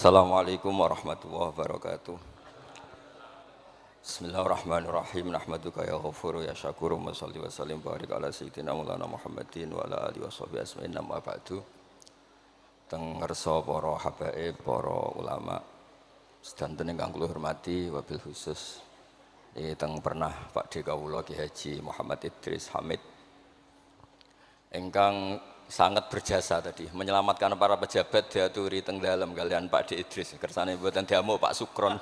Assalamualaikum warahmatullahi wabarakatuh. Bismillahirrahmanirrahim. Nahmaduka ya ghafuru ya syakuru wa sholli wa sallim barik ala sayyidina maulana Muhammadin wa ala alihi washabihi asma'in amma ba'du. Teng ngersa para habaib, para ulama sedanten ingkang kula hormati wabil khusus teng pernah Pak D kawula Ki Haji Muhammad Idris Hamid ingkang sangat berjasa tadi menyelamatkan para pejabat diaturi teng dalem kalian Pak D Idris kersane mboten diamuk Pak Sukron.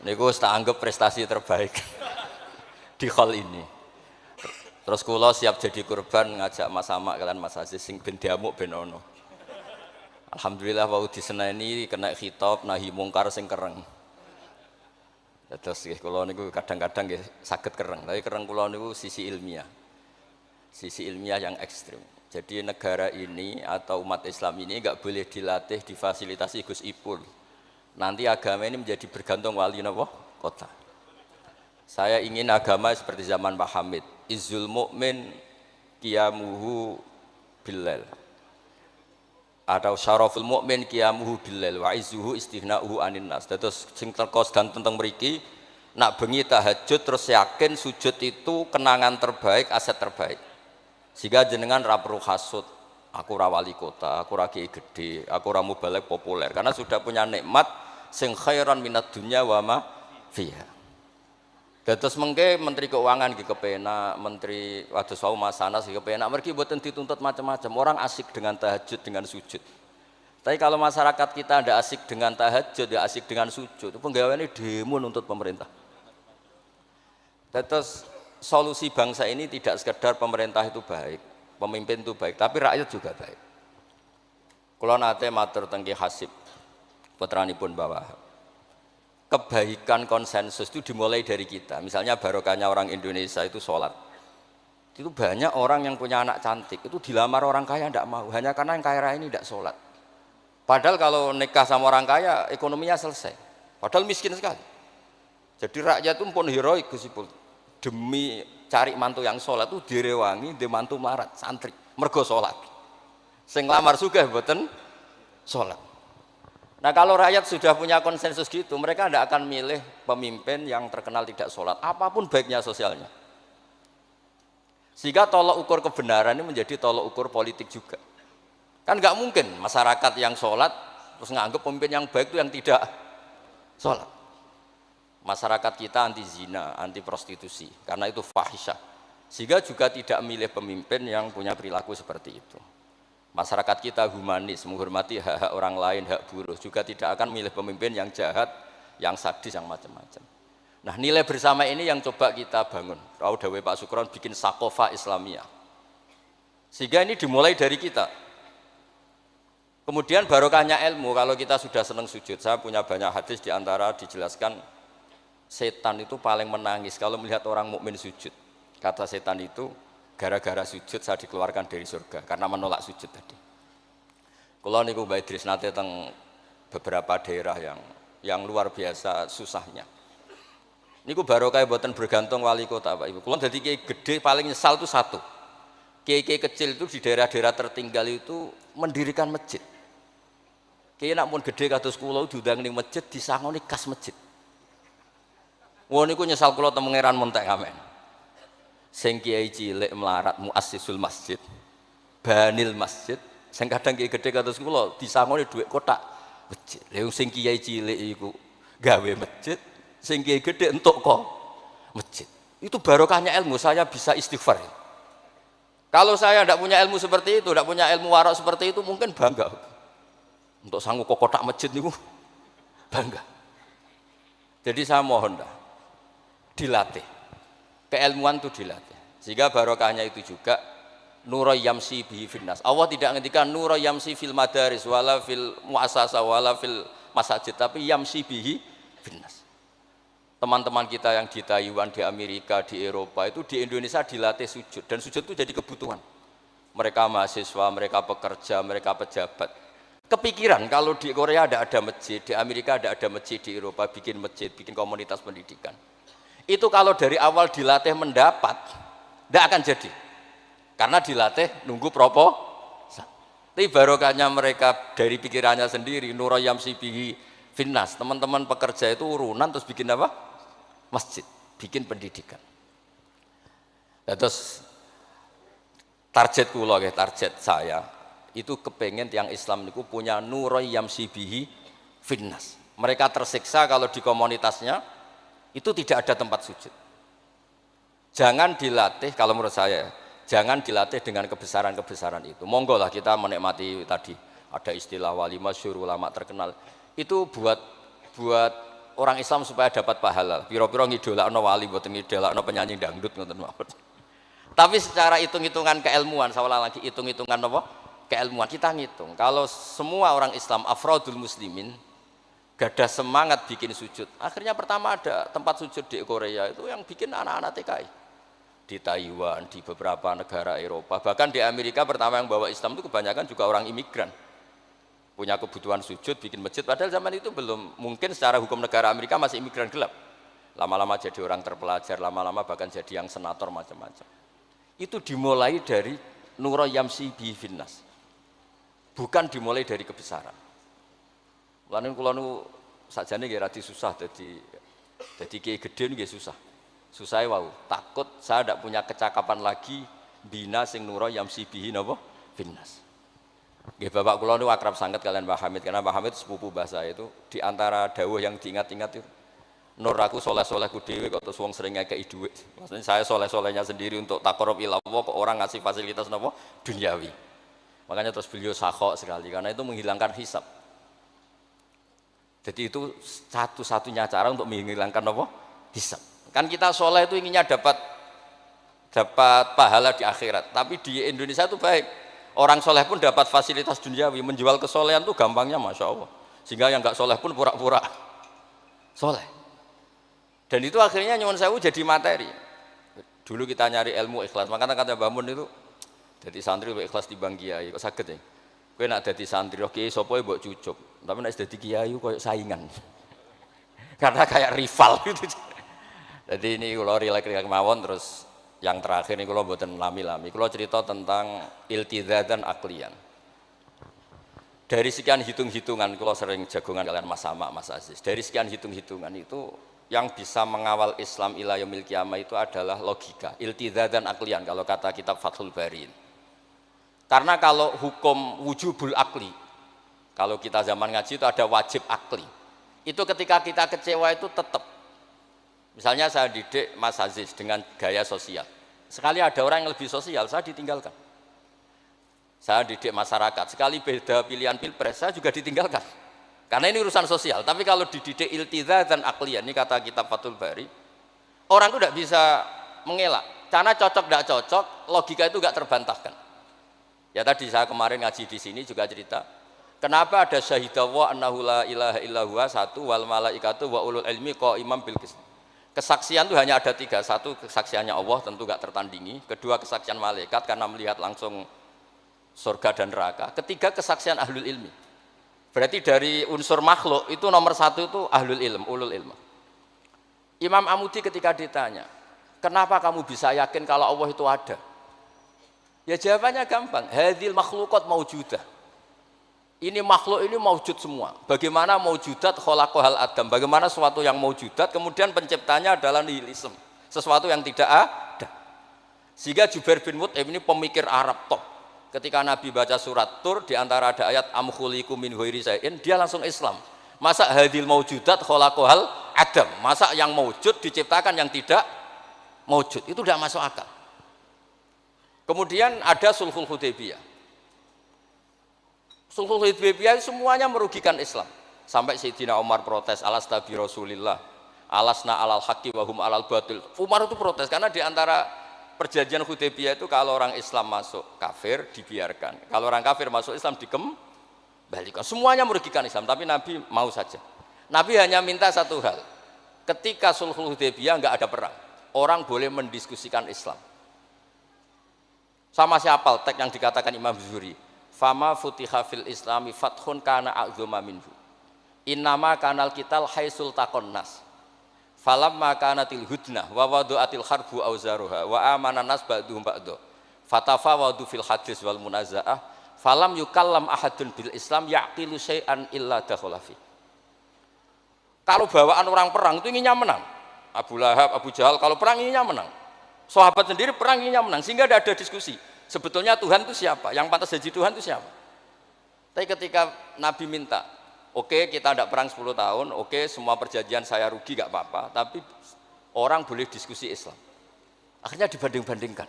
Niku tak anggap prestasi terbaik di hal ini. Terus kula siap jadi korban ngajak Mas Amak kalian Mas Aziz sing ben diamuk ben ono. Alhamdulillah wau diseneni kena khitab nahi mungkar sing kereng. Terus kula niku kadang-kadang nggih saged kereng, tapi kereng kula niku sisi ilmiah. Sisi ilmiah yang ekstrim. Jadi negara ini atau umat Islam ini enggak boleh dilatih, difasilitasi Gus Ipul. Nanti agama ini menjadi bergantung wali napa? Kota. Saya ingin agama seperti zaman Pak Hamid. Izzul mu'min qiyamuhu billail. Atau syaraful mu'min qiyamuhu billail wa izzuhu istighna'uhu anin nas. Terus sing teko dan tentang mriki nak bengi tahajud terus yakin sujud itu kenangan terbaik, aset terbaik. Sehingga jenengan ra perlu hasud, aku ra wali kota, aku ra kiai gede, aku ra mubalek populer karena sudah punya nikmat sing khairan minad dunya wa ma fiha. Dados mengke menteri keuangan nggih kepenak, menteri wados wau Mas Anas nggih kepenak, mergi mboten dituntut macam-macam. Orang asik dengan tahajud, dengan sujud. Tapi kalau masyarakat kita ndak asik dengan tahajud, ndak asik dengan sujud, penggaweane demo nuntut pemerintah. Dados solusi bangsa ini tidak sekedar pemerintah itu baik, pemimpin itu baik, tapi rakyat juga baik. Kula nate matur teng Ki Hasib putranipun Mbah Wahab. Kebaikan konsensus itu dimulai dari kita. Misalnya barokahnya orang Indonesia itu sholat. Itu banyak orang yang punya anak cantik, itu dilamar orang kaya tidak mau, hanya karena yang kaya raya ini tidak sholat. Padahal kalau nikah sama orang kaya, ekonominya selesai. Padahal miskin sekali. Jadi rakyat itu pun heroik Gus Ipul. Demi cari mantu yang sholat itu direwangi di mantu melarat santri mergo sholat sing lamar sugih mboten sholat. Nah kalau rakyat sudah punya konsensus gitu mereka tidak akan milih pemimpin yang terkenal tidak sholat apapun baiknya sosialnya, sehingga tolok ukur kebenaran ini menjadi tolok ukur politik juga. Kan nggak mungkin masyarakat yang sholat terus nganggap pemimpin yang baik itu yang tidak sholat. Masyarakat kita anti zina, anti prostitusi karena itu fahisyah, sehingga juga tidak memilih pemimpin yang punya perilaku seperti itu. Masyarakat kita humanis, menghormati hak-hak orang lain, hak buruh, juga tidak akan memilih pemimpin yang jahat, yang sadis, yang macam-macam. Nah nilai bersama ini yang coba kita bangun. Rau dawe Pak Sukron bikin sakofa Islamiyah, sehingga ini dimulai dari kita. Kemudian barokahnya ilmu, kalau kita sudah senang sujud, saya punya banyak hadis diantara dijelaskan setan itu paling menangis kalau melihat orang mukmin sujud. Kata setan itu, gara-gara sujud saya dikeluarkan dari surga karena menolak sujud tadi. Kalau niku Mbak Idris nate teng beberapa daerah yang luar biasa susahnya. Niku barokah boten bergantung wali kota Pak Ibu. Kalau jadi kiai gede paling nyesal itu satu. Kiai-kiai kecil itu di daerah-daerah tertinggal itu mendirikan masjid. Kiai nak pun gede kados kula diundang ning masjid disangoni kas masjid. Wong niku nyesal kula teng pangeran montek amen. Sing kiai cilik melarat muassisul masjid, banil masjid, sing kadang kiai gede kados kula disangoni dhuwit kotak masjid. Lha sing kiai cilik iku gawe masjid, sing kiai gede entuk kok masjid. Itu barokahnya ilmu, saya bisa istighfar. Kalau saya tidak punya ilmu seperti itu, tidak punya ilmu warak seperti itu, mungkin bangga. Untuk sanggup kok kotak masjid niku bangga. Jadi saya mohon dah dilatih, keilmuan itu dilatih, sehingga barokahnya itu juga nura yamsi bihi finnas. Allah tidak ngendikan nura yamsi fil madaris wala fil muassasah wala fil masajid, tapi yamsi bihi finnas. Teman-teman kita yang di Taiwan, di Amerika, di Eropa itu di Indonesia dilatih sujud, dan sujud itu jadi kebutuhan. Mereka mahasiswa, mereka pekerja, mereka pejabat. Kepikiran kalau di Korea ada masjid, di Amerika ada masjid, di Eropa bikin masjid, bikin komunitas pendidikan. Itu kalau dari awal dilatih mendapat, tidak akan jadi. Karena dilatih nunggu proposal. Tapi barokahnya mereka dari pikirannya sendiri, nurayam sibihi finnas. Teman-teman pekerja itu urunan terus bikin apa? Masjid, bikin pendidikan. Nah, terus target kula, target saya itu kepengen tiang Islam niku punya nurayam sibihi finnas. Mereka tersiksa kalau di komunitasnya itu tidak ada tempat sujud. Jangan dilatih, kalau menurut saya, jangan dilatih dengan kebesaran-kebesaran itu. Monggo lah kita menikmati tadi ada istilah wali masyhur, ulama terkenal. Itu buat orang Islam supaya dapat pahala. Piro-piro ngidolakno wali, mboten ngidolakno penyanyi dangdut ngoten mawon. Tapi secara hitung-hitungan keilmuan, saya ulang lagi, hitung-hitungan apa? Keilmuan kita ngitung. Kalau semua orang Islam afrodul muslimin gadah semangat bikin sujud. Akhirnya pertama ada tempat sujud di Korea itu yang bikin anak-anak TKI. Di Taiwan, di beberapa negara Eropa, bahkan di Amerika pertama yang bawa Islam itu kebanyakan juga orang imigran. Punya kebutuhan sujud, bikin masjid, padahal zaman itu belum, mungkin secara hukum negara Amerika masih imigran gelap. Lama-lama jadi orang terpelajar, lama-lama bahkan jadi yang senator macam-macam. Itu dimulai dari nurayam sibihi finnas. Bukan dimulai dari kebesaran. Lalu kalau sajane nggih radi susah jadi kiai gede nggih susah. Susah wau, takut saya tidak punya kecakapan lagi bina sing nurayam sibihi napa finnas. Nggih Bapak kula niku akrab sangat kalian Mbah Hamid karena Mbah Hamid sepupu bahasa itu di antara dawuh yang diingat-ingat itu nur aku soleh-solehku dhewe kok terus wong sering ngekeki dhuwit. Maksudnya saya soleh-solehnya sendiri untuk taqarrub ila Allah kok orang ngasih fasilitas napa duniawi. Makanya terus beliau sakhok sekali karena itu menghilangkan hisab. Jadi itu satu-satunya cara untuk menghilangkan apa? Hisab. Kan kita soleh itu inginnya dapat pahala di akhirat. Tapi di Indonesia itu baik. Orang soleh pun dapat fasilitas duniawi. Menjual kesolehan itu gampangnya Masya Allah. Sehingga yang nggak soleh pun pura-pura soleh. Dan itu akhirnya nyuwun sewu jadi materi. Dulu kita nyari ilmu ikhlas. Makanya kata Mbah Mun itu jadi santri ikhlas di bang kiai. Kok sakit ya? Kowe nak dadi santri oke sapa mbok cucuk. Tapi nek dadi kiai koyo saingan. Karena kayak rival gitu. Jadi ini kalau rileks mawon terus yang terakhir ini kalau mboten lami-lami. Kalau cerita tentang iltizatan aklian. Dari sekian hitung-hitungan, kalau sering jagongan kalian Mas Sama, Mas Aziz. Dari sekian hitung-hitungan itu yang bisa mengawal Islam ila yaumil qiyamah itu adalah logika. Iltizatan aklian kalau kata kitab Fathul Bari. Karena kalau hukum wujubul akli, kalau kita zaman ngaji itu ada wajib akli. Itu ketika kita kecewa itu tetap. Misalnya saya didik Mas Aziz dengan gaya sosial. Sekali ada orang yang lebih sosial, saya ditinggalkan. Saya didik masyarakat, sekali beda pilihan pilpres, saya juga ditinggalkan. Karena ini urusan sosial. Tapi kalau dididik iltizatan akliyah, ini kata kitab Fathul Bari, orang itu tidak bisa mengelak. Karena cocok tidak cocok, logika itu tidak terbantahkan. Ya tadi saya kemarin ngaji di sini juga cerita, kenapa ada syahidallah annahu la ilaha illallah satu wal malaikatu wa ulul ilmi qaiman bil qist. Kesaksian itu hanya ada tiga. Satu kesaksiannya Allah tentu gak tertandingi. Kedua kesaksian malaikat karena melihat langsung surga dan neraka. Ketiga kesaksian ahlul ilmi. Berarti dari unsur makhluk itu nomor satu itu ahlul ilm, ulul ilm. Imam Amudi ketika ditanya, kenapa kamu bisa yakin kalau Allah itu ada? Ya jawabannya gampang. Hadhil makhluqat maujudah. Ini makhluk ini maujud semua. Bagaimana maujudat khalaqahal adam? Bagaimana sesuatu yang maujudat kemudian penciptanya adalah nihilisme, sesuatu yang tidak ada. Sehingga Jubair bin Mut'im ini pemikir Arab top. Ketika Nabi baca surat Tur di antara ada ayat am khuliqu min ghairi syai'in, dia langsung Islam. Masa hadil maujudat khalaqahal adam? Masa yang maujud diciptakan yang tidak maujud? Itu tidak masuk akal. Kemudian ada Sulhul Hudaybiyah. Sulhul Hudaybiyah semuanya merugikan Islam. Sampai Sayyidina Umar protes, alasta bi Rasulillah, alasna alal haqqi wa hum alal batil. Umar itu protes karena di antara perjanjian Hudaybiyah itu kalau orang Islam masuk kafir dibiarkan. Kalau orang kafir masuk Islam dikembalikan. Semuanya merugikan Islam, tapi Nabi mau saja. Nabi hanya minta satu hal. Ketika Sulhul Hudaybiyah enggak ada perang, orang boleh mendiskusikan Islam. Sama siapa teks yang dikatakan Imam Zuhri? Fama futiha fil islami fathun kana a'zuma minhu. Innama kanal kital haisul taqon nas. Falamma kanatil hudnah wa wadu'atil harbu auzaruha wa amana nas ba'duhum ba'du. Fatafawadu fil hadis wal munazaah falam yukallam ahadun bil Islam yaqilu syai'an illa dakhala fi. Kalau bawaan orang perang itu inginnya menang. Abu Lahab, Abu Jahal kalau perang inginnya menang. Sahabat sendiri perang inginnya menang sehingga tidak ada diskusi. Sebetulnya Tuhan itu siapa? Yang pantas jadi Tuhan itu siapa? Tapi ketika Nabi minta, oke, kita tidak perang 10 tahun, oke, semua perjanjian saya rugi gak apa-apa, tapi orang boleh diskusi Islam. Akhirnya dibanding-bandingkan.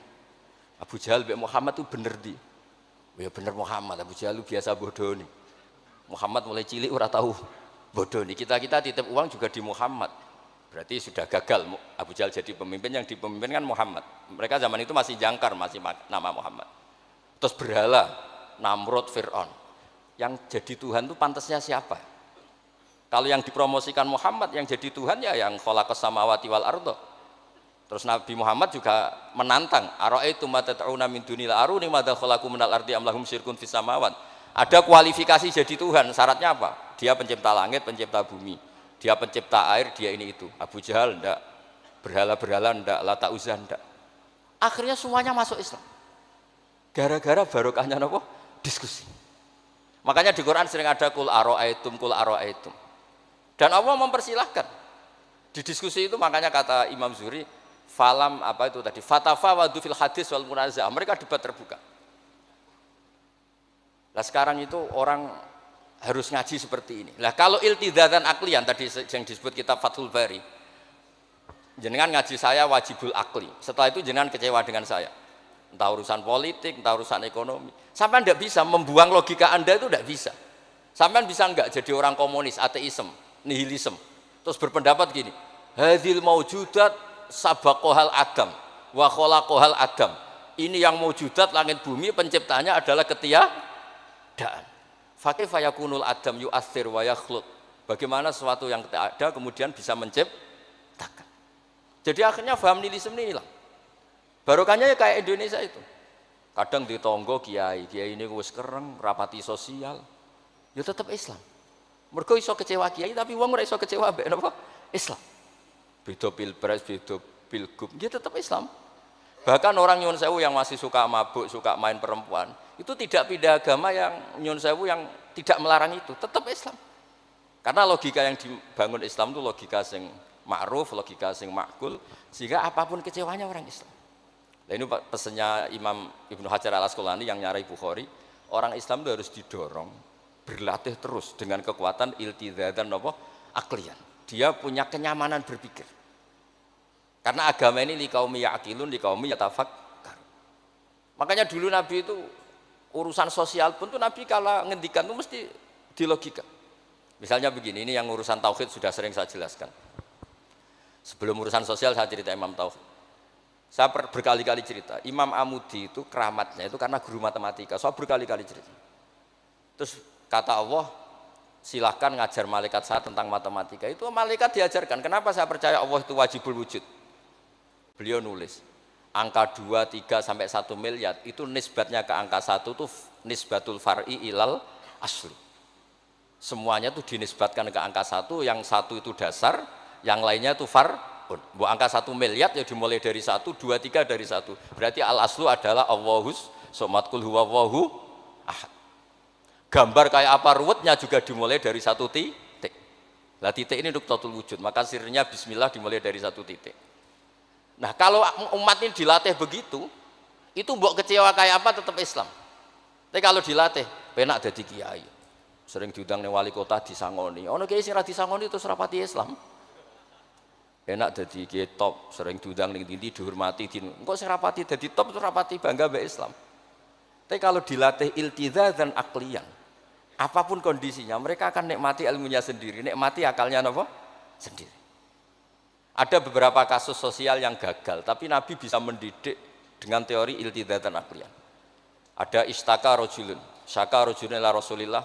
Abu Jahal dan Muhammad itu bener di. Ya bener Muhammad, Abu Jahal itu biasa bodoh nih. Muhammad mulai cilik ora tahu bodoh nih. Kita titip uang juga di Muhammad. Berarti sudah gagal Abu Jahal jadi pemimpin, yang dipemimpin kan Muhammad. Mereka zaman itu masih jangkar, masih nama Muhammad. Terus berhala Namrud, Fir'aun. Yang jadi Tuhan itu pantasnya siapa? Kalau yang dipromosikan Muhammad, yang jadi Tuhan ya yang khalaqas samawati wal ardh. Terus Nabi Muhammad juga menantang, ara'aitum ma tad'una min dunil aruni madza khalaqu minal ardi am lahum syirkun fis samawat. Ada kualifikasi jadi Tuhan, syaratnya apa? Dia pencipta langit, pencipta bumi. Dia pencipta air, dia ini itu. Abu Jahal enggak, berhala-berhala enggak, Lata Uzza enggak. Akhirnya semuanya masuk Islam. Gara-gara barokahnya apa? Diskusi. Makanya di Quran sering ada kul ara'aitum, kul ara'aitum. Dan Allah mempersilahkan. Di diskusi itu makanya kata Imam Zuhri, falam apa itu tadi, fatafawadu fil hadis wal munazah. Mereka debat terbuka. Nah sekarang itu orang harus ngaji seperti ini. Nah kalau iltidatan aklian tadi yang disebut kitab Fathul Bari, jenengan ngaji saya wajibul akli. Setelah itu jenengan kecewa dengan saya. Entah urusan politik, entah urusan ekonomi. Sampai tidak bisa membuang logika Anda itu tidak bisa. Sampai bisa enggak jadi orang komunis, ateisme, nihilisme. Terus berpendapat gini, hadil maujudat sabaqohal adam wa khalaqohal adam. Ini yang maujudat langit bumi penciptanya adalah ketiadaan. Fakaifa yakunul adam yu'athir wa yakhluq. Bagaimana sesuatu yang tidak ada kemudian bisa menciptakan. Jadi akhirnya paham nihilisme inilah. Barokahnya ya kayak Indonesia itu. Kadang di tonggo kiai ini wis kereng, rapati sosial. Ya tetap Islam. Mergo iso kecewa kiai tapi wong ora iso kecewa mbek napa? Islam. Beda pilpres, beda pilgub, dia tetap Islam. Bahkan orang nyun sewu yang masih suka mabuk, suka main perempuan, itu tidak pindah agama yang nyun sewu yang tidak melarang itu, tetap Islam. Karena logika yang dibangun Islam itu logika sing ma'ruf, logika sing makul, sehingga apapun kecewanya orang Islam. Nah ini pesannya Imam Ibnu Hajar al-Asqalani yang nyarai Bukhari, orang Islam itu harus didorong, berlatih terus dengan kekuatan iltizatan apa? Aklian. Dia punya kenyamanan berpikir. Karena agama ini liqaumi ya'qilun, liqaumi yatafakkar. Makanya dulu Nabi itu urusan sosial pun tuh Nabi kalau ngendikan itu mesti dilogika. Misalnya begini, ini yang urusan tauhid sudah sering saya jelaskan. Sebelum urusan sosial saya cerita Imam Tauhid. Saya berkali-kali cerita, Imam Amudi itu keramatnya itu karena guru matematika. Saya berkali-kali cerita. Terus kata Allah, silahkan ngajar malaikat saya tentang matematika. Itu malaikat diajarkan. Kenapa saya percaya Allah itu wajibul wujud? Beliau nulis, angka 2, 3 sampai 1 miliar itu nisbatnya ke angka 1 itu nisbatul far'i ilal asli. Semuanya itu dinisbatkan ke angka 1, yang 1 itu dasar, yang lainnya itu far'un. Bu angka 1 miliar ya dimulai dari 1, 2, 3 dari 1. Berarti al aslu adalah Allahus somat kul huwallahu ahad. Gambar kayak apa ruwetnya juga dimulai dari 1 titik. Lah titik ini nuqtatul wujud, maka sirnya bismillah dimulai dari 1 titik. Nah kalau umat ini dilatih begitu, itu mbok kecewa kayak apa tetap Islam. Tapi kalau dilatih, penak dadi kiai. Sering diundang ning wali kota disangoni. Ono kiai sing ra disangoni terus rapati Islam. Enak dadi kiai top, sering diundang ning ndi dihormati. Engko sing rapati dadi top terus rapati bangga mbek Islam. Tapi kalau dilatih iltizatan aklian, apapun kondisinya, mereka akan nikmati ilmunya sendiri, nikmati akalnya apa? Sendiri. Ada beberapa kasus sosial yang gagal, tapi Nabi bisa mendidik dengan teori iltizatan aklian. Ada istaka rojulun, syaka rojulun ila Rasulillah,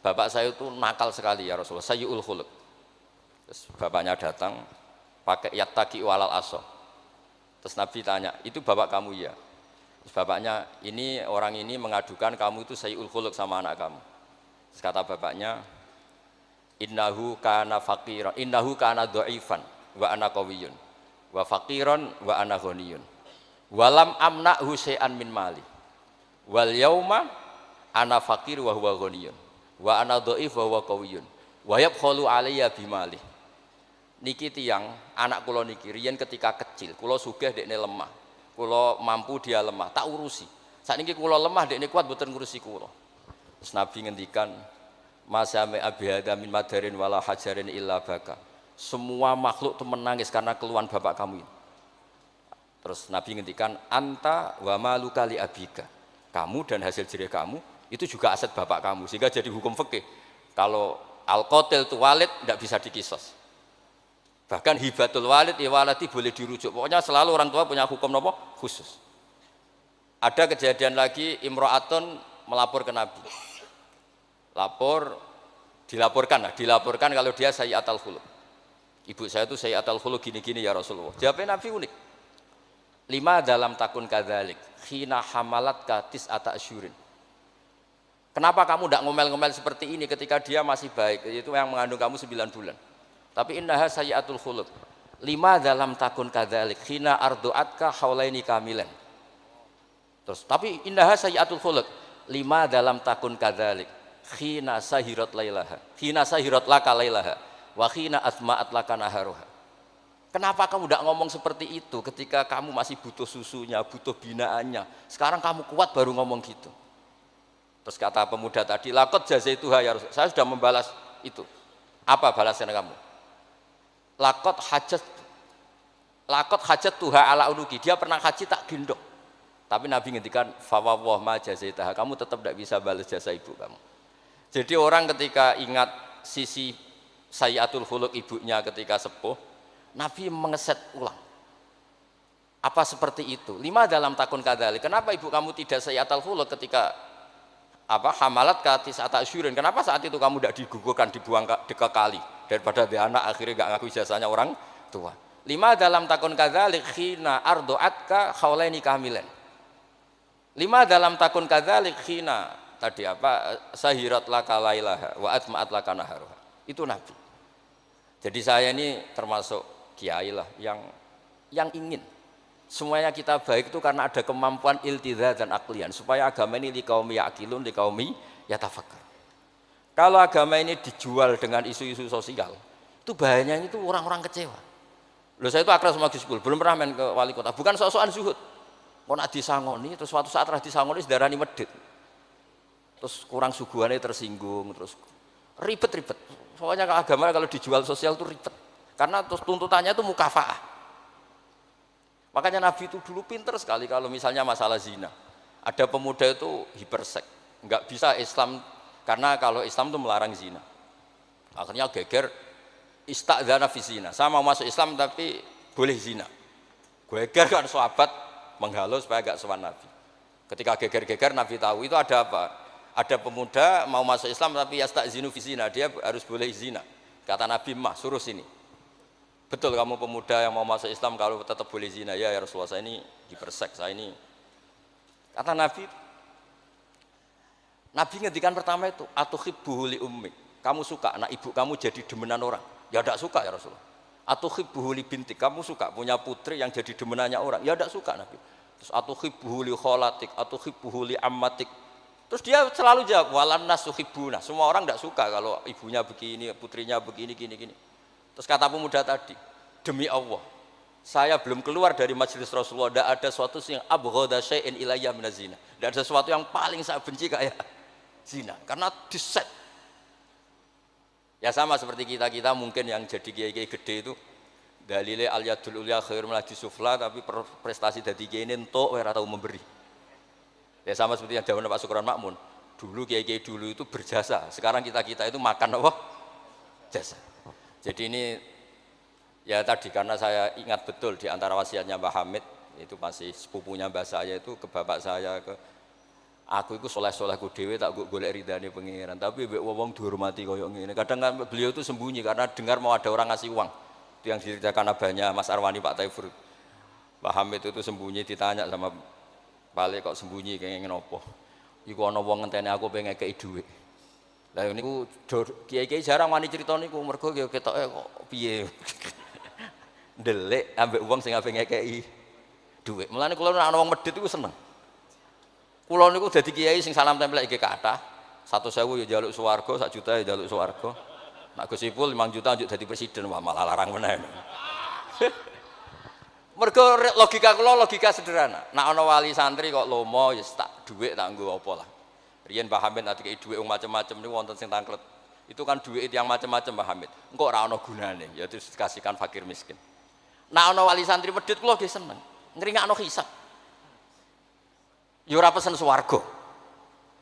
bapak saya itu nakal sekali ya Rasulullah, sayyul khuluq. Terus bapaknya datang, pakai yattaki walal aso. Terus Nabi tanya, itu bapak kamu ya? Terus bapaknya, ini orang ini mengadukan kamu itu sayyul khuluq sama anak kamu. Terus kata bapaknya, innahu kana faqiran, innahu kana dhaifan wa ana qawiyun wa faqiran wa ana ghaniyun walam amna'hu syai'an min mali wal yauma ana fakir wa huwa ghaniyun wa ana dhaif wa huwa qawiyyun wa yabkhalu alayya bimali. Niki tiyang anak kula niki riyen ketika kecil kula sugih dekne lemah, kula mampu dia lemah tak urusi. Sakniki kula lemah dekne kuat mboten ngurusi kula. Terus Nabi ngendikan masame abihada min madarin wala hajarin illa baka. Semua makhluk itu menangis karena keluhan bapak kamu ini. Terus Nabi ngendikan anta wa maluka li abika. Kamu dan hasil jerih kamu itu juga aset bapak kamu, sehingga jadi hukum fikih. Kalau al-qatil itu walid tidak bisa dikisos. Bahkan hibatul walid ya waladi boleh dirujuk. Pokoknya selalu orang tua punya hukum nopo khusus. Ada kejadian lagi imro'atun melapor ke Nabi. Dilaporkan kalau dia sayyi'atul khuluq. Ibu saya itu sayyi'atul khuluq gini-gini ya Rasulullah. Jawabnya Nabi unik. 5 dalam takun kadzalik khina hamalat katis ata asyurin. Kenapa kamu tidak ngomel-ngomel seperti ini ketika dia masih baik, itu yang mengandung kamu 9 bulan. Tapi innaha sayyi'atul khuluq. 5 dalam takun kadzalik khina ardu'atka haulaini kamilan. Terus tapi innaha sayyi'atul khuluq. 5 dalam takun kadzalik khina sahirat lailaha. Khina sahirat laka lailaha wa khina asma'at laka naharuha. Kenapa kamu tidak ngomong seperti itu ketika kamu masih butuh susunya, butuh binaannya. Sekarang kamu kuat baru ngomong gitu. Terus kata pemuda tadi, laqad jazaituha ya Rasul. Saya sudah membalas itu. Apa balasan kamu? Laqad hajat tuha ala unuki. Dia pernah haji tak gendong. Tapi Nabi ngendikan fawwah ma jazaitaha. Kamu tetap tidak bisa balas jasa ibu kamu. Jadi orang ketika ingat sisi sayyi'atul khuluq ibunya ketika sepuh, Nabi mengeset ulang. Apa seperti itu? 5 dalam takun kadzalik. Kenapa ibu kamu tidak sayyi'atul khuluq ketika hamalat katis ata asyurin? Kenapa saat itu kamu tidak digugurkan, dibuang ke kali daripada dia anak akhirnya enggak ngaku jasanya orang tua? 5 dalam takun kadzalik khina ardu'atka haulaini kamilan. 5 dalam takun kadzalik khina tadi sahirat laka lailaha wa atma'at laka naharuha. Itu Nabi. Jadi saya ini termasuk kiai lah yang ingin semuanya kita baik itu karena ada kemampuan iltidza dan aklian supaya agama ini liqaumi yaqilun liqaumi yatafakkar. Kalau agama ini dijual dengan isu-isu sosial, itu bahayanya itu orang-orang kecewa. Loh saya itu akrab sama Gus Gul, belum pernah main ke wali kota, bukan soal zuhud. Mau nak disangoni, terus suatu saat disangoni sedarani medit. Terus kurang suguhannya tersinggung, terus ribet-ribet. Pokoknya agama kalau dijual sosial itu ribet. Karena terus tuntutannya itu mukafaah. Makanya Nabi itu dulu pinter sekali kalau misalnya masalah zina. Ada pemuda itu hiperseks, nggak bisa Islam karena kalau Islam itu melarang zina. Akhirnya geger istadzana fi zina. Saya mau masuk Islam tapi boleh zina. Geger kan sahabat menghalau supaya nggak sowan Nabi. Ketika geger-geger Nabi tahu itu ada apa? Ada pemuda mau masuk Islam tapi yastazinu fi zina, dia harus boleh zina. Kata Nabi, "Mah, suruh sini." Betul kamu pemuda yang mau masuk Islam kalau tetap boleh zina? Ya Rasulullah, saya ini hiperseks, saya ini. Kata Nabi ngendikan pertama itu, atuhibbuhu li ummik. Kamu suka anak ibu kamu jadi demenan orang? Ya tidak suka ya Rasulullah. Atuhibbuhu li bintik. Kamu suka punya putri yang jadi demenannya orang? Ya tidak suka Nabi. Terus atuhibbuhu li kholatik, atuhibbuhu li ammatik. Terus dia selalu jawab, walan nasuhibbuna. Semua orang tidak suka kalau ibunya begini, putrinya begini, gini. Terus kata pemuda tadi, demi Allah, saya belum keluar dari majelis Rasulullah, tidak ada sesuatu yang abghadha syai'in ilayya minaz zina. Tidak ada sesuatu yang paling saya benci kayak zina, karena diset. Ya sama seperti kita mungkin yang jadi kiai-kiai gede itu, dalile al yadul ulya khairul minal sufla, tapi prestasi dadi kiai ini entuk ora tahu memberi. Ya sama seperti yang zaman Pak Sukron Makmun. Dulu kiai-kiai dulu itu berjasa, sekarang kita itu makan apa? Jasa. Jadi ini ya tadi karena saya ingat betul di antara wasiatnya Mbah Hamid itu masih sepupunya mbah saya itu ke bapak saya ke aku itu soleh-solehku dhewe tak golek ridane pengiran tapi mbek wong dihormati koyo ngene. Kadang kan beliau itu sembunyi karena dengar mau ada orang ngasih uang. Itu yang diceritakan abahnya Mas Arwani Pak Taifur. Mbah Hamid itu sembunyi ditanya sama balik kok sembunyi kayak ngopo. Iku ana wong ngenteni aku pengen ngekeki dhuwit. Lah niku kiai-kiai jarang wani crita niku mergo ketoke kok piye. Ndelik ambek wong sing ape ngekeki dhuwit. Mulane kula nek ana wong medhit iku seneng. Kula niku dadi kiai sing salam tempel iki kathah. 1.000 ya njaluk swarga, 1 juta ya njaluk swarga. Nak Gus Ipul 5 juta njuk dadi presiden, wah malah larang meneh. Mergo logika kula logika sederhana. Nak ana wali santri kok lomo ya tak dhuwit tak nggo apa lah. Riyen Mbah Hamid ati kei dhuwit macam-macam niku wonten sing tangklet. Itu kan dhuwit yang macam-macam Mbah Hamid. Engko ora ana gunane, ya terus dikasihkan fakir miskin. Nak ana wali santri medhit kula nggih seneng. Ngringakno hisab. Ya ora pesen swarga.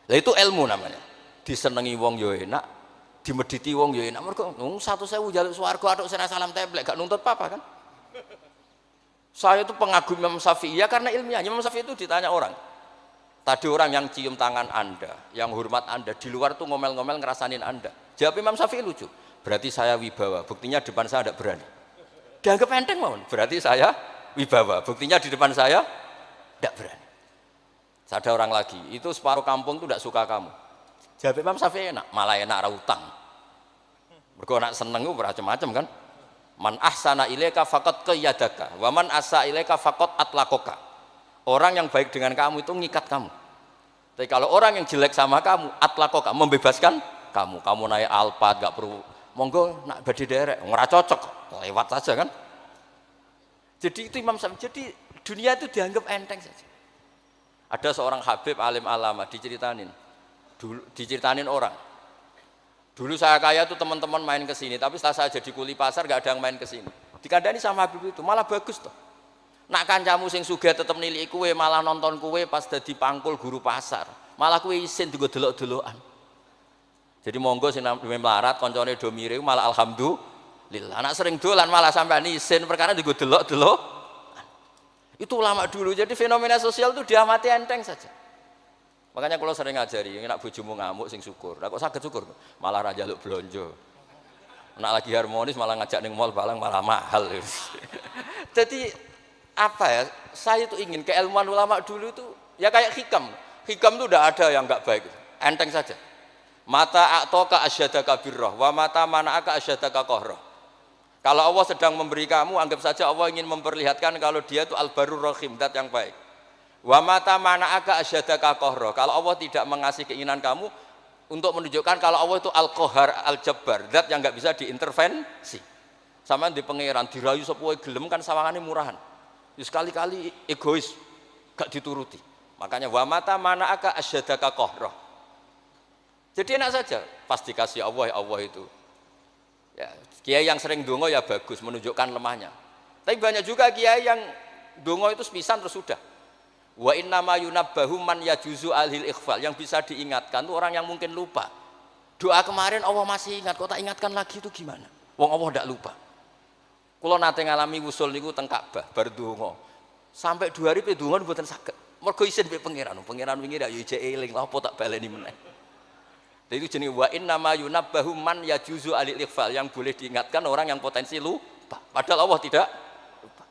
Lah itu ilmu namanya. Disenengi wong ya enak, dimedhiti wong ya enak. Mergo 1.000 njaluk swarga atuk sena salam templek gak nuntut apa-apa kan. Saya itu pengagum Imam Syafi'i ya karena ilmiah. Imam Syafi'i itu ditanya orang. Tadi orang yang cium tangan Anda, yang hormat Anda, di luar tuh ngomel-ngomel ngerasanin Anda. Jawab Imam Syafi'i lucu. Berarti saya wibawa, buktinya depan saya tidak berani. Dianggap enteng mohon. Berarti saya wibawa, buktinya di depan saya tidak berani. Ada orang lagi, itu separuh kampung tuh tidak suka kamu. Jawab Imam Syafi'i enak, malah enak rautang. Mergo nak seneng itu macam-macam kan. Man ahsana ilaika faqad qayyadaka wa man asa ilaika faqad atlaqaka. Orang yang baik dengan kamu itu ngikat kamu. Tapi kalau orang yang jelek sama kamu, atlaqaka, membebaskan kamu. Kamu naik Alphard gak perlu monggo nak badhe derek, ora cocok, lewat saja kan. Jadi itu Imam Syafi'i. Jadi dunia itu dianggap enteng saja. Ada seorang Habib alim alama diceritain orang. Dulu saya kaya tuh teman-teman main ke sini, tapi setelah saya jadi kuli pasar gak ada yang main ke sini. Dikandani sama Habib itu, malah bagus toh. Nak kancamu sing sugih tetep niliki kowe, malah nonton kowe pas dadi pangkul guru pasar. Malah kowe isin digo delok-delokan. Jadi monggo sing melarat kancane do mirip malah alhamdulillah. Anak sering dolan malah sampean isin perkara digo delok-delok. Itu ulama dulu. Jadi fenomena sosial itu diamati enteng saja. Makanya kalau sering ngajari, nak bojomu ngamuk sing syukur. Lah kok saged syukur? Malah ra njaluk blonjo. Nak lagi harmonis malah ngajak ning mall balang malah mahal. Jadi apa ya? Saya itu ingin keilmuan ulama dulu itu ya kayak hikam. Hikam itu udah ada yang enggak baik. Enteng saja. Mata a'toka asyadaka birrah wa mata mana'aka asyadaka qahrah. Kalau Allah sedang memberi kamu, anggap saja Allah ingin memperlihatkan kalau dia itu al-barur rahim, zat yang baik. Wa mata mana'aka asyadaka qahrah. Kalau Allah tidak mengasih keinginan kamu untuk menunjukkan kalau Allah itu al-qahar, al-jabbar, zat yang enggak bisa diintervensi. Sama di pangeran dirayu sepuhe gelem kan sawangane murahan. Ya sekali-kali egois, gak dituruti. Makanya wa mata mana'aka asyadaka qahrah. Jadi enak saja, pas dikasih Allah ya Allah itu. Ya, kiai yang sering dongo ya bagus, menunjukkan lemahnya. Tapi banyak juga kiai yang dongo itu sepisan terus sudah. Wa innama yunabbahu man yajuzu alhil ikhfal, yang bisa diingatkan itu orang yang mungkin lupa. Doa kemarin Allah masih ingat, kok tak ingatkan lagi itu gimana? Wong Allah tidak lupa. Kalau nate ngalami usul niku teng Ka'bah bar donga. Sampai 2 hari pe donga mboten saged. Mergo isin pe pangeran. Pangeran wingi rak yo ijek eling, lha apa tak baleni meneh. Lha itu jenenge wa innama yunabbahu man yajuzu alil ikhfal, yang boleh diingatkan orang yang potensi lupa. Padahal Allah tidak lupa.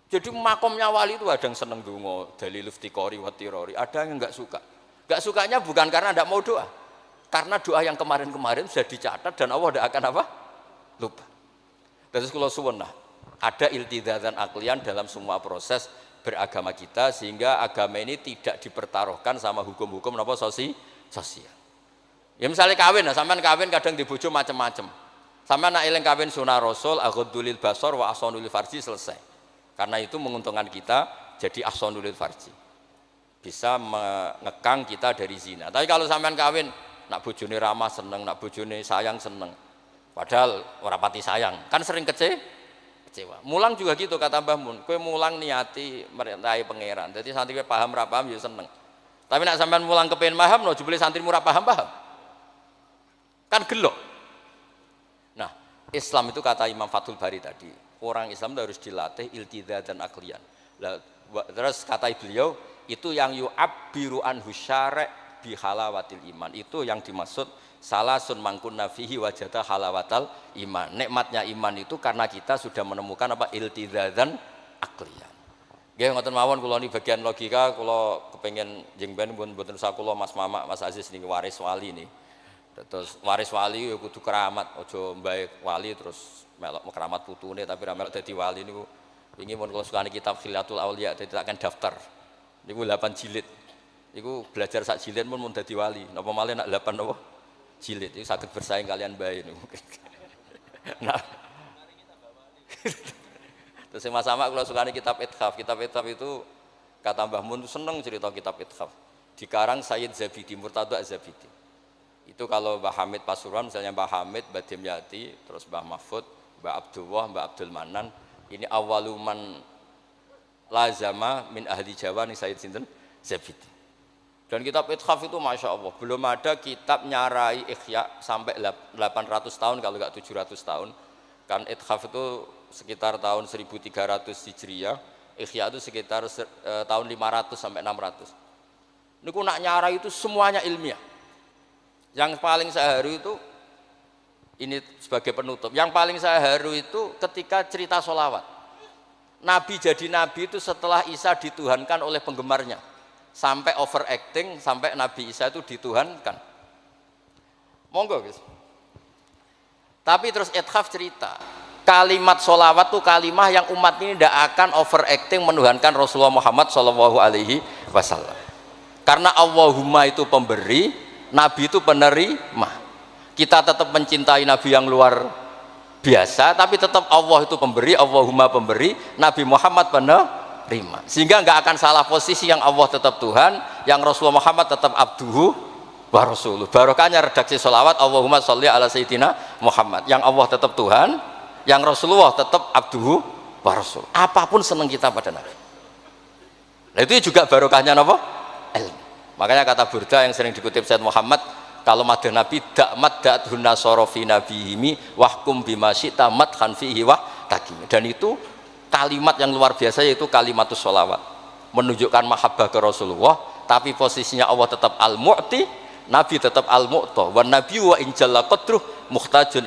Jadi makomnya wali itu ada yang seneng donga, dalil iftiqori wa tirori, ada yang enggak suka. Enggak sukanya bukan karena enggak mau doa. Karena doa yang kemarin-kemarin sudah dicatat dan Allah tidak akan apa? Lupa. Terus kalau suwun lah, ada iltizatan aklian dalam semua proses beragama kita sehingga agama ini tidak dipertaruhkan sama hukum-hukum apa sosial. Ya misalnya kawin, nah sampean kawin kadang dibojo macam-macam. Sampean nak eling kawin sunah Rasul, aghdulil basar wa ahsanul farji selesai. Karena itu menguntungkan kita jadi ahsanul farji. Bisa mengekang kita dari zina. Tapi kalau sampean kawin nak bojone ramah seneng, nak bojone sayang seneng. Padahal ora pati sayang, kan sering kecewa. Mulang juga gitu kata Mbah Mun, kowe mulang niati merintahi pangeran. Jadi santri kowe paham ra paham ya seneng. Tapi nak sampean mulang kepen paham no jebule santri ora paham-paham. Kan gelok. Nah, Islam itu kata Imam Fathul Bari tadi, orang Islam itu harus dilatih iltizatan aklian. Terus kata beliau, itu yang yu'abbiru anhu syara' bi halawatil iman. Itu yang dimaksud salasun mangkunna fihi wajada halawatal iman. Nikmatnya iman itu karena kita sudah menemukan apa iltizatan aklian. Nggih ngoten mawon kula ni bagian logika kula kepengin jengben mboten usah kula Mas Mamak Mas Aziz niki waris wali nih. Terus waris wali ya kudu keramat, aja mbae wali terus melok keramat putune tapi ra melok dadi wali niku. Wingi mun kula sukani kitab Khilatul Auliya dadi takkan daftar. Niku 8 jilid. Iku belajar sak jilid pun mau dadi wali. Napa malih nak 8 napa? Jilid. Iku saged bersaing kalian bae niku. Nah. Terus sama-sama kalau sukani kitab Ithaf. Kitab Ithaf itu kata Mbah Mun seneng cerita kitab Ithaf. Dikarang Sayyid Zabidi, Murtada Zabidi. Itu kalau Mbah Hamid Pasuruan, misalnya Mbah Hamid, Mbah Dimyati, terus Mbah Mahfud, Mbah Abdullah, Mbah Abdul Manan, ini awaluman lazama min ahli Jawa nih Sayyid Sinten Zabidi. Dan kitab Ithaf itu Masya Allah, belum ada kitab nyarai Ikhya sampai 800 tahun kalau enggak 700 tahun. Kan Ithaf itu sekitar tahun 1300 Hijriah, Ikhya itu sekitar tahun 500 sampai 600. Niku nak nyarai itu semuanya ilmiah. Yang paling saya haru itu, ini sebagai penutup, yang paling saya haru itu ketika cerita sholawat. Nabi jadi nabi itu setelah Isa dituhankan oleh penggemarnya. Sampai overacting, sampai Nabi Isa itu dituhankan. Monggo guys. Tapi terus Ithaf cerita, kalimat sholawat itu kalimah yang umat ini tidak akan overacting menuhankan Rasulullah Muhammad SAW. Karena Allahumma itu pemberi, Nabi itu penerima. Kita tetap mencintai Nabi yang luar biasa, tapi tetap Allah itu pemberi, Allahumma pemberi, Nabi Muhammad penerima. Sehingga nggak akan salah posisi, yang Allah tetap Tuhan, yang Rasulullah Muhammad tetap abduhu wa rasuluh. Barokahnya redaksi sholawat Allahumma sholli ala sayyidina Muhammad. Yang Allah tetap Tuhan, yang Rasulullah tetap abduhu wa rasuluh. Apapun senang kita pada Nabi. Nah, itu juga barokahnya apa? Ilmu. Makanya kata Burda yang sering dikutip Sayyid Muhammad, kalau madah Nabi dakmat da'athun nasorofi nabihimi wahkum bima syi'ta madhan fihi wahtakim. Dan itu kalimat yang luar biasa, yaitu kalimatus sholawat, menunjukkan mahabbah ke Rasulullah, tapi posisinya Allah tetap al-mu'ti, Nabi tetap al-mu'ta, wa nabi wa injalla qadruh muhtajun